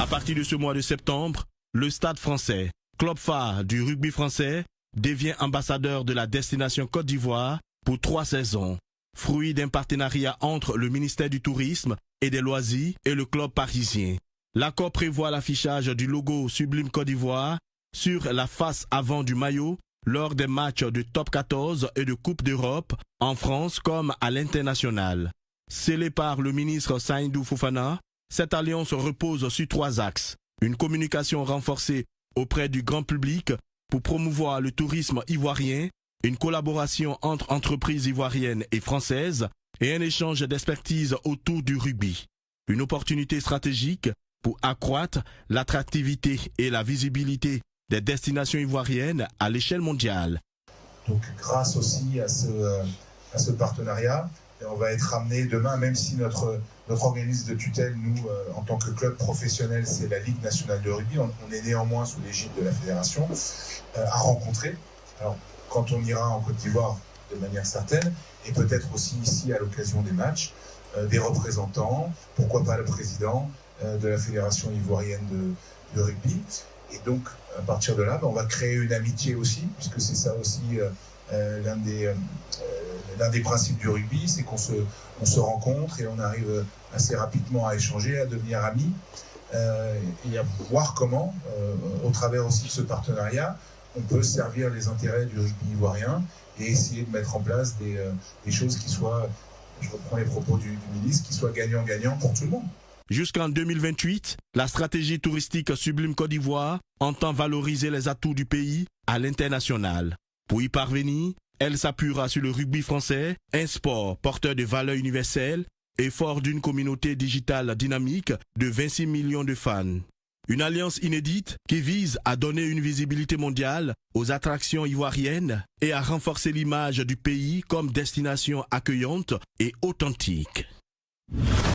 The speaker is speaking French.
partir de ce mois de septembre, le Stade français, club phare du rugby français, devient ambassadeur de la destination Côte d'Ivoire pour 3 saisons, fruit d'un partenariat entre le ministère du Tourisme et des Loisirs et le club parisien. L'accord prévoit l'affichage du logo Sublime Côte d'Ivoire sur la face avant du maillot lors des matchs de Top 14 et de Coupe d'Europe en France comme à l'international. Scellé par le ministre Saïdou Fofana, cette alliance repose sur 3 axes. Une communication renforcée auprès du grand public pour promouvoir le tourisme ivoirien, une collaboration entre entreprises ivoiriennes et françaises et un échange d'expertise autour du rugby. Une opportunité stratégique pour accroître l'attractivité et la visibilité des destinations ivoiriennes à l'échelle mondiale. Donc grâce aussi à ce partenariat, on va être amené demain, même si notre organisme de tutelle, nous, en tant que club professionnel, c'est la Ligue nationale de rugby, on est néanmoins sous l'égide de la fédération, à rencontrer. Alors, quand on ira en Côte d'Ivoire, de manière certaine, et peut-être aussi ici à l'occasion des matchs, des représentants, pourquoi pas le président de la fédération ivoirienne de rugby. Et donc, à partir de là, on va créer une amitié aussi, puisque c'est ça aussi l'un des principes du rugby, c'est qu'on se rencontre et on arrive assez rapidement à échanger, à devenir amis, et à voir comment, au travers aussi de ce partenariat, on peut servir les intérêts du rugby ivoirien et essayer de mettre en place des choses qui soient, je reprends les propos du ministre, qui soient gagnant-gagnant pour tout le monde. Jusqu'en 2028, la stratégie touristique Sublime Côte d'Ivoire entend valoriser les atouts du pays à l'international. Pour y parvenir, elle s'appuiera sur le rugby français, un sport porteur de valeurs universelles et fort d'une communauté digitale dynamique de 26 millions de fans. Une alliance inédite qui vise à donner une visibilité mondiale aux attractions ivoiriennes et à renforcer l'image du pays comme destination accueillante et authentique.